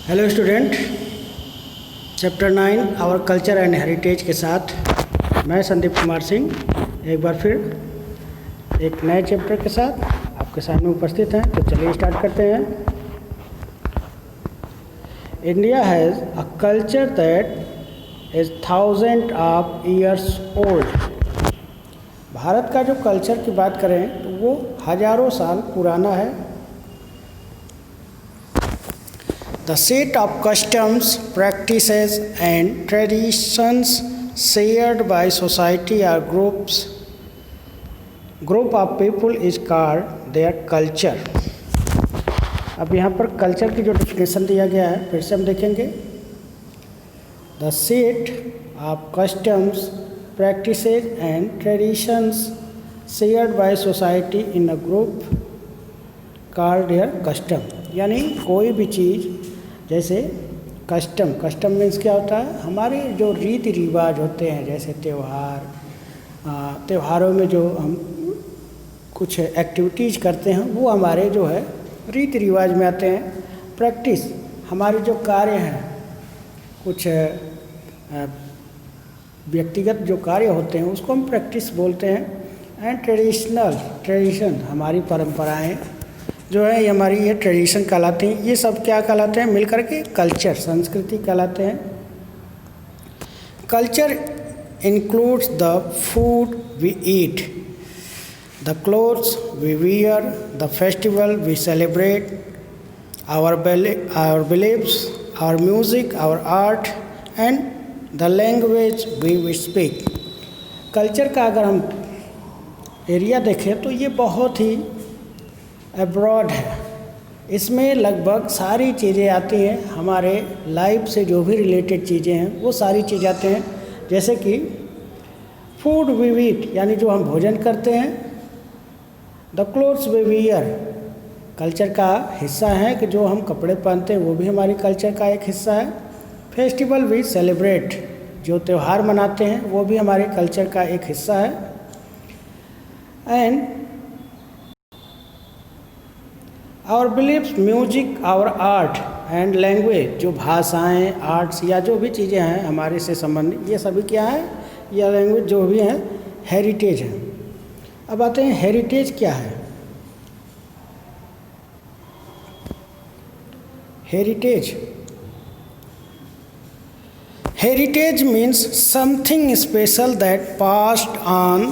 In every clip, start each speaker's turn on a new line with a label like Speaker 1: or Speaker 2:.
Speaker 1: Hello student, chapter 9 our culture and heritage के साथ मैं संदीप कुमार सिंह एक बार फिर एक नए चैप्टर के साथ आपके सामने उपस्थित हैं। तो चलिए स्टार्ट करते हैं। India has a culture that is thousand of years old. Bharat का जो कल्चर की बात करें तो वो हजारों साल पुराना है। The set of customs, practices and traditions shared by society or group of people is called their culture। अब यहाँ पर कल्चर की जो डेफिनेशन दिया गया है फिर से हम देखेंगे। The set of customs, practices and traditions shared by society in a group called their custom। यानी कोई भी चीज़ जैसे कस्टम मीन्स क्या होता है, हमारे जो रीति रिवाज होते हैं, जैसे त्योहारों में जो हम कुछ एक्टिविटीज़ करते हैं वो हमारे जो है रीति रिवाज में आते हैं। प्रैक्टिस हमारे जो कार्य हैं, कुछ व्यक्तिगत जो कार्य होते हैं उसको हम प्रैक्टिस बोलते हैं। एंड ट्रेडिशन हमारी परंपराएं जो है हमारी ये ट्रेडिशन कहलाती हैं। ये सब क्या कहलाते हैं मिलकर के कल्चर, संस्कृति कहलाते हैं। Culture includes the food we eat, the clothes we wear, the festival we celebrate, our beliefs, our music, our art and the language we speak. Culture का अगर हम एरिया देखें तो ये बहुत ही अब्रॉड है। इसमें लगभग सारी चीज़ें आती हैं, हमारे लाइफ से जो भी रिलेटेड चीज़ें हैं वो सारी चीज़ें आते हैं। जैसे कि फूड वी ईट यानी जो हम भोजन करते हैं, the clothes we wear culture का हिस्सा है कि जो हम कपड़े पहनते हैं वो भी हमारी कल्चर का एक हिस्सा है। फेस्टिवल वी सेलिब्रेट जो त्यौहार मनाते हैं वो भी हमारे कल्चर का एक हिस्सा है। And our beliefs, music, our art and language जो भाषाएं, आर्ट्स या जो भी चीज़ें हैं हमारे से संबंधित, ये सभी क्या है, या लैंग्वेज जो भी हैं हेरिटेज है। अब आते हैं हेरिटेज क्या है। Heritage means something special that passed on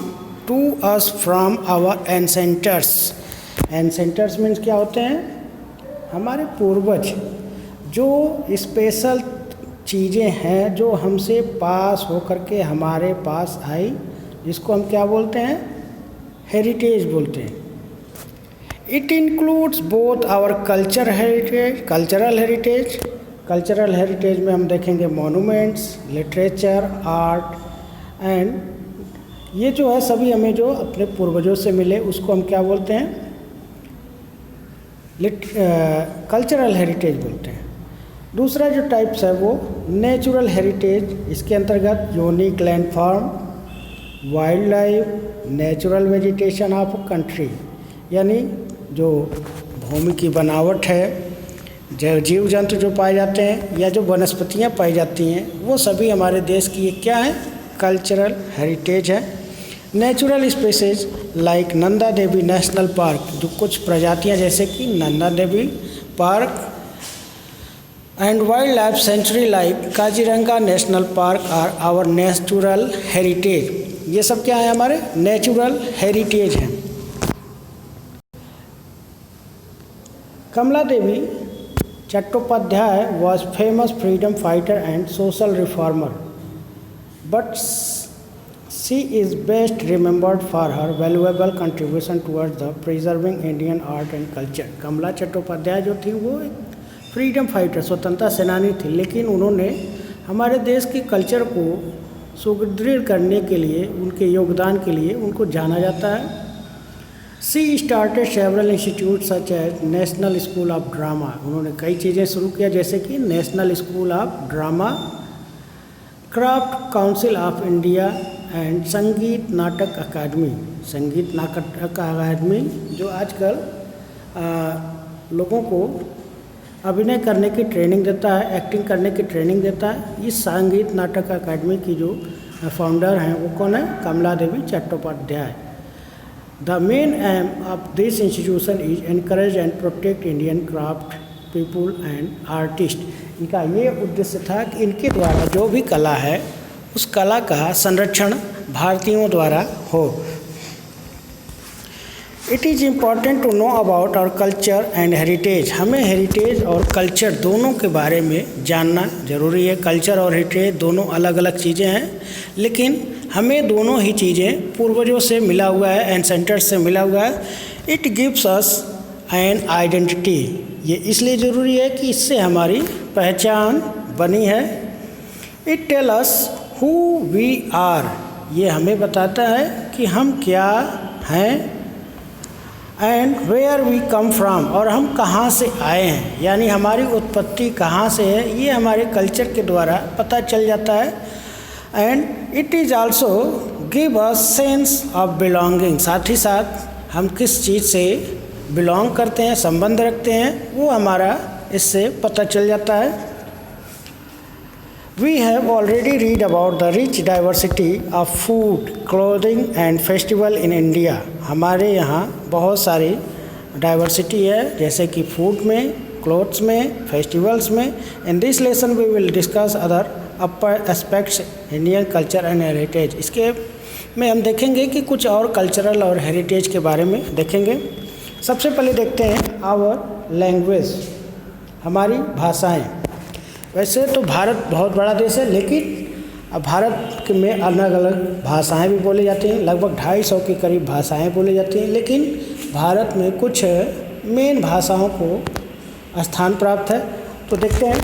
Speaker 1: to us from our ancestors. Ancestors means क्या होते हैं, हमारे पूर्वज। जो स्पेशल चीज़ें हैं जो हमसे पास होकर के हमारे पास आई, जिसको हम क्या बोलते हैं, हेरिटेज बोलते हैं। It includes both our cultural heritage में हम देखेंगे मोनूमेंट्स, लिटरेचर, आर्ट एंड ये जो है सभी हमें जो अपने पूर्वजों से मिले उसको हम क्या बोलते हैं, कल्चरल हेरिटेज बोलते हैं। दूसरा जो टाइप्स है वो नेचुरल हेरिटेज। इसके अंतर्गत unique landform, wild life, natural vegetation of country यानी जो भूमि की बनावट है, जो जीव जंतु जो पाए जाते हैं या जो वनस्पतियाँ पाई जाती हैं वो सभी हमारे देश की क्या है, कल्चरल हेरिटेज है। Natural spaces like Nanda Devi national park जो कुछ प्रजातियां जैसे कि Nanda Devi park and wild life sanctuary like Kaziranga national park are our natural heritage. ये सब क्या है, हमारे नेचुरल हेरिटेज हैं। Kamala Devi Chattopadhyay was famous freedom fighter and social reformer but she is best remembered for her valuable contribution towards the preserving Indian art and culture। कमला चट्टोपाध्याय जो थी वो एक फ्रीडम फाइटर, स्वतंत्रता सेनानी थी, लेकिन उन्होंने हमारे देश के कल्चर को सुदृढ़ करने के लिए, उनके योगदान के लिए उनको जाना जाता है। She started several institutes such as national school of drama. उन्होंने कई चीज़ें शुरू किया जैसे कि national school of drama, craft council of India and संगीत नाटक अकादमी। संगीत नाटक अकादमी जो आजकल लोगों को अभिनय करने की ट्रेनिंग देता है, एक्टिंग करने की ट्रेनिंग देता है। इस संगीत नाटक अकादमी की जो फाउंडर हैं वो कौन है? Kamala Devi Chattopadhyay. The main aim of this institution is encourage and protect Indian craft people and artist. इनका ये उद्देश्य था कि इनके द्वारा जो भी कला है उस कला का संरक्षण भारतीयों द्वारा हो। It is important to know about our culture and heritage. हमें हेरिटेज और कल्चर दोनों के बारे में जानना ज़रूरी है। कल्चर और हेरिटेज दोनों अलग अलग चीज़ें हैं, लेकिन हमें दोनों ही चीज़ें पूर्वजों से मिला हुआ है, एंसेंटर्स से मिला हुआ है। It gives us an identity. ये इसलिए ज़रूरी है कि इससे हमारी पहचान बनी है। It tell us who we are. ये हमें बताता है कि हम क्या हैं। And where we come from, और हम कहाँ से आए हैं, यानी हमारी उत्पत्ति कहाँ से है, ये हमारे कल्चर के द्वारा पता चल जाता है। And it is also give a sense of belonging. साथ ही साथ हम किस चीज़ से बिलोंग करते हैं, संबंध रखते हैं, वो हमारा इससे पता चल जाता है। We have already read about the rich diversity of food, clothing and festival in India. हमारे यहाँ बहुत सारी डाइवर्सिटी है, जैसे कि फूड में, क्लोथ्स में, फेस्टिवल्स में। In this lesson we will discuss other upper aspects Indian culture and heritage. इसके में हम देखेंगे कि कुछ और कल्चरल और हेरिटेज के बारे में देखेंगे। सबसे पहले देखते हैं आवर लैंग्वेज, हमारी भाषाएँ। वैसे तो भारत बहुत बड़ा देश है, लेकिन भारत में अलग अलग भाषाएं भी बोली जाती हैं। लगभग 250 के करीब भाषाएं बोली जाती हैं, लेकिन भारत में कुछ मेन भाषाओं को स्थान प्राप्त है। तो देखते हैं,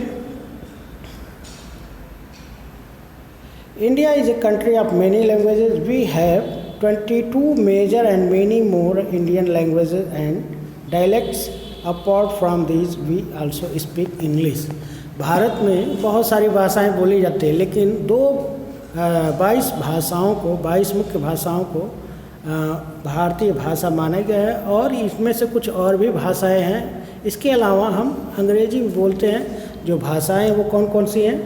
Speaker 1: India is a country of many languages. We have 22 major and many more Indian languages and dialects. Apart from this we also speak English. Bharat में बहुत सारी भाषाएं बोली जाती हैं, लेकिन 22 भाषाओं को, 22 मुख्य भाषाओं को भारतीय भाषा माना गया है, और इसमें से कुछ और भी भाषाएं हैं। इसके अलावा हम अंग्रेजी में बोलते हैं। जो भाषाएं वो कौन कौन सी हैं?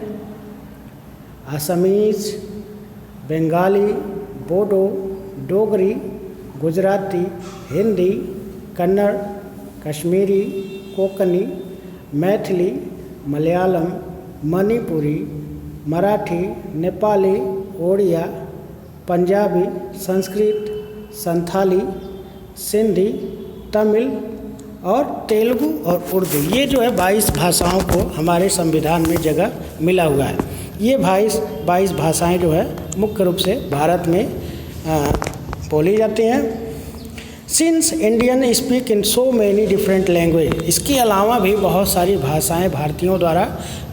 Speaker 1: असमीज, बंगाली, बोडो, डोगरी, गुजराती, हिंदी, कन्नड़, कश्मीरी, कोंकणी, मैथिली, मलयालम, मणिपुरी, मराठी, नेपाली, ओडिया, पंजाबी, संस्कृत, संथाली, सिंधी, तमिल और तेलुगु और उर्दू। ये जो है 22 भाषाओं को हमारे संविधान में जगह मिला हुआ है। ये 22 भाषाएं जो है मुख्य रूप से भारत में बोली जाती हैं। Since Indian speak in so many different language, इसके अलावा भी बहुत सारी भाषाएं भारतीयों द्वारा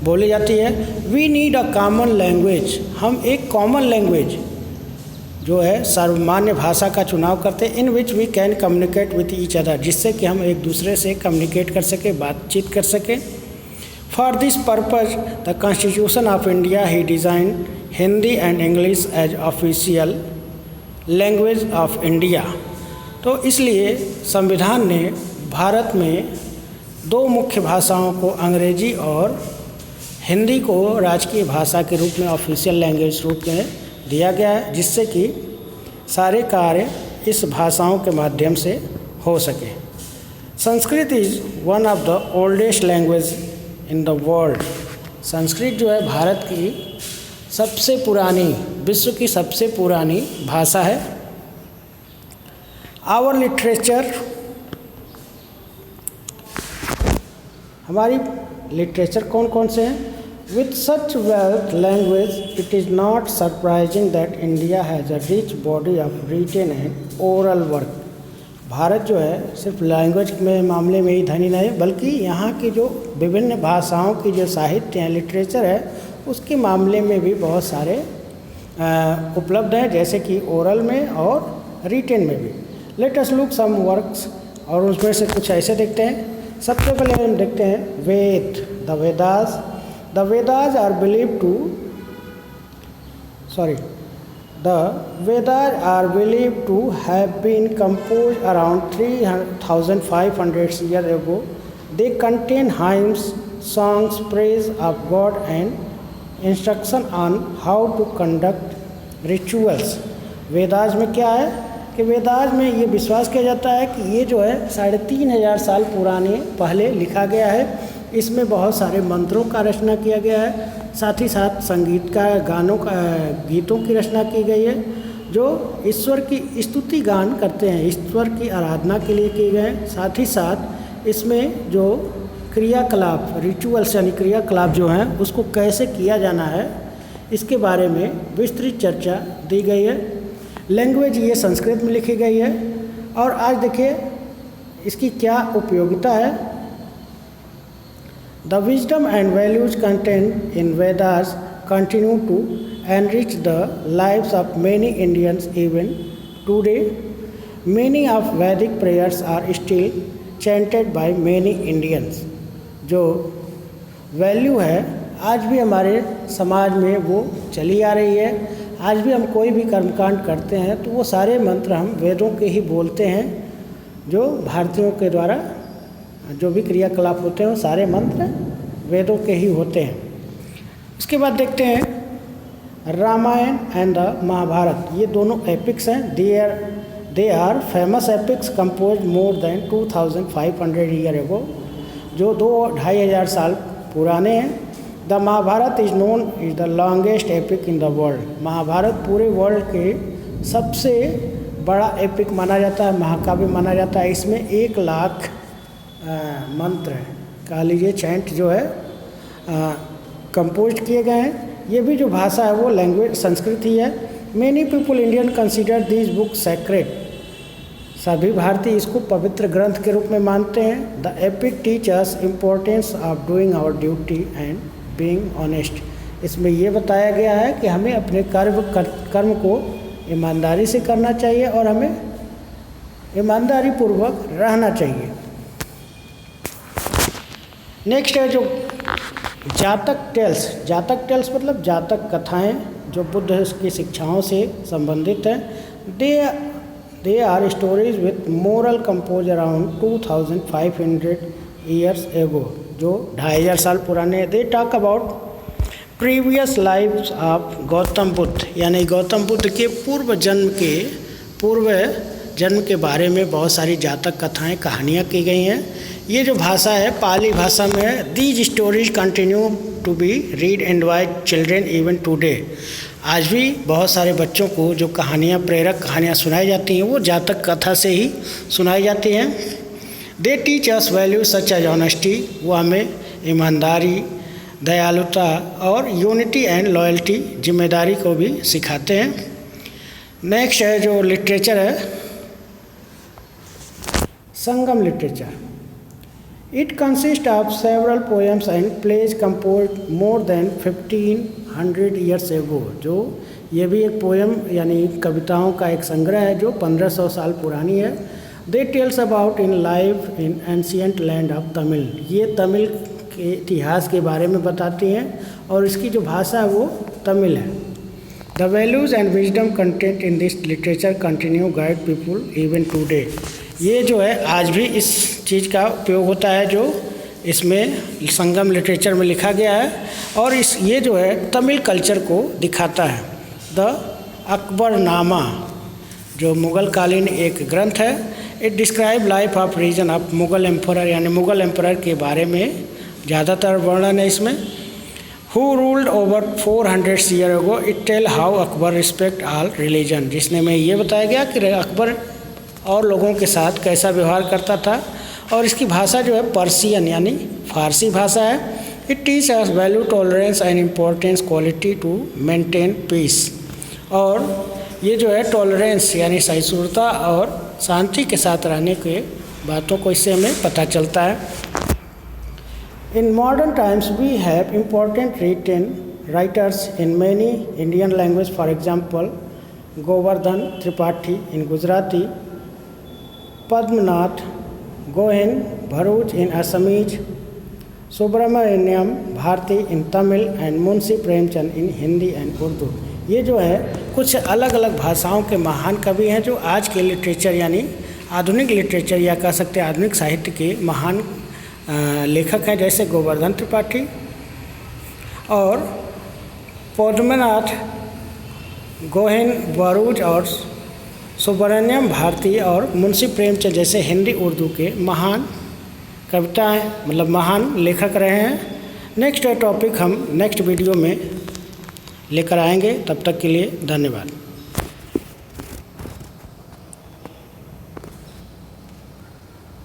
Speaker 1: बोली जाती है। We need a common language. हम एक कॉमन लैंग्वेज जो है सर्वमान्य भाषा का चुनाव करते हैं। In which we can communicate with each other, जिससे कि हम एक दूसरे से कम्युनिकेट कर सकें, बातचीत कर सकें। For this purpose the constitution of India he design Hindi and English as official language of India. तो इसलिए संविधान ने भारत में 2 मुख्य भाषाओं को, अंग्रेजी और हिंदी को राजकीय भाषा के रूप में, ऑफिशियल लैंग्वेज रूप में दिया गया है, जिससे कि सारे कार्य इस भाषाओं के माध्यम से हो सके। Sanskrit is one of the oldest language in the world. Sanskrit जो है भारत की सबसे पुरानी, विश्व की सबसे पुरानी भाषा है। आवर लिटरेचर, हमारी लिटरेचर कौन कौन से हैं? With such wealth language it is not surprising that India has a rich body of written and oral work. Bharat जो है सिर्फ लैंग्वेज में मामले में ही धनी नहीं, बल्कि यहाँ की जो विभिन्न भाषाओं की जो साहित्य है, लिटरेचर है, उसके मामले में भी बहुत सारे उपलब्ध हैं, जैसे कि ओरल में और रिटन में भी। लेट अस लुक सम वर्क्स, और उसमें से कुछ ऐसे देखते हैं। सबसे पहले हम देखते हैं Veda, the Vedas. The Vedas are believe to The Vedas are believed to have been composed around 3,500 years ago they contain hymns, songs, praise of God and instruction on how to conduct rituals. Vedas में क्या है कि वेदास में ये विश्वास किया जाता है कि ये जो है 3500 साल पुराने पहले लिखा गया है। इसमें बहुत सारे मंत्रों का रचना किया गया है, साथ ही साथ संगीत का, गानों का, गीतों की रचना की गई है जो ईश्वर की स्तुति गान करते हैं, ईश्वर की आराधना के लिए किए गए हैं। साथ ही साथ इसमें जो क्रियाकलाप, रिचुअल्स यानी क्रियाकलाप जो हैं उसको कैसे किया जाना है इसके बारे में विस्तृत चर्चा दी गई है। लैंग्वेज ये संस्कृत में लिखी गई है। और आज देखिए इसकी क्या उपयोगिता है। The wisdom and values content in Vedas continue to enrich the lives of many Indians even today. Many of Vedic prayers are still chanted by many Indians. जो वैल्यू है आज भी हमारे समाज में वो चली आ रही है। आज भी हम कोई भी कर्मकांड करते हैं तो वो सारे मंत्र हम वेदों के ही बोलते हैं। जो भारतीयों के द्वारा जो भी क्रियाकलाप होते हैं वो सारे मंत्र वेदों के ही होते हैं। इसके बाद देखते हैं रामायण एंड द महाभारत। ये दोनों एपिक्स हैं। They are famous epics compose more than 2500 year ago, जो 2-2500 साल पुराने हैं। The Mahabharata is known is the longest epic in the world. Mahabharata पूरे वर्ल्ड के सबसे बड़ा एपिक माना जाता है, महाकाव्य माना जाता है। इसमें 1 लाख मंत्र कह लीजिए चैंट जो है कंपोज किए गए हैं। ये भी जो भाषा है वो लैंग्वेज संस्कृत ही है। Many people Indian consider this book sacred. सभी भारतीय इसको पवित्र ग्रंथ के रूप में मानते हैं। The epic teach us importance of doing our duty and being honest. इसमें ये बताया गया है कि हमें अपने कर्म को ईमानदारी से करना चाहिए और हमें ईमानदारी पूर्वक रहना चाहिए। नेक्स्ट है जो जातक टेल्स। जातक टेल्स मतलब जातक कथाएं जो बुद्ध की शिक्षाओं से संबंधित हैं। They are stories with moral compose around 2500 years ago, जो 2500 साल पुराने। They talk about previous lives of Gautam Buddha, यानी गौतम बुद्ध के पूर्व जन्म के बारे में बहुत सारी जातक कथाएं, कहानियाँ की गई हैं। ये जो भाषा है पाली भाषा में है। These stories continue to be read and by children even today. आज भी बहुत सारे बच्चों को जो कहानियाँ, प्रेरक कहानियाँ सुनाई जाती हैं वो जातक कथा से ही सुनाई जाती हैं। They teach us value such as honesty. वो हमें ईमानदारी, दयालुता और यूनिटी एंड लॉयल्टी, जिम्मेदारी को भी सिखाते हैं। नेक्स्ट है जो लिटरेचर है संगम literature. It consists of several poems and plays composed more than 1500 years ago। जो ये भी एक पोएम यानी कविताओं का एक संग्रह है जो 1500 साल पुरानी है। They tells about in life in ancient land of Tamil। ये तमिल के इतिहास के बारे में बताती हैं और इसकी जो भाषा है वो तमिल है। The values and wisdom content in this literature continue guide people even today। ये जो है आज भी इस चीज़ का उपयोग होता है जो इसमें संगम लिटरेचर में लिखा गया है और ये जो है तमिल कल्चर को दिखाता है। द अकबरनामा जो मुग़ल कालीन एक ग्रंथ है। It describe life of region of Mughal emperor, यानी मुग़ल एम्परर के बारे में ज़्यादातर वर्णन है इसमें। Who ruled over 400 year ago. It tell how Akbar respect all religion. जिसने में ये बताया गया कि अकबर और लोगों के साथ कैसा व्यवहार करता था। और इसकी भाषा जो है पर्शियन यानी फारसी भाषा है। It teach us value tolerance and importance quality to maintain peace. और ये जो है टॉलरेंस यानी सहिष्णुता और शांति के साथ रहने के बातों को इससे हमें पता चलता है। In modern times we have important written writers in many Indian language. For example Govardhan Tripathi in Gujarati, Padmanath Gohain भरूच in Assamese, Subramania Bharati in Tamil and Munshi Premchand in Hindi and Urdu. ये जो है कुछ अलग अलग भाषाओं के महान कवि हैं जो आज के लिटरेचर यानी आधुनिक लिटरेचर या कह सकते हैं आधुनिक साहित्य के महान लेखक हैं, जैसे गोवर्धन त्रिपाठी और पद्मनाथ गोहेन बरूज और सुब्रमण्यम भारती और मुंशी प्रेमचंद जैसे हिंदी उर्दू के महान कविताएं मतलब महान लेखक रहे हैं। नेक्स्ट टॉपिक हम नेक्स्ट वीडियो में लेकर आएंगे। तब तक के लिए धन्यवाद।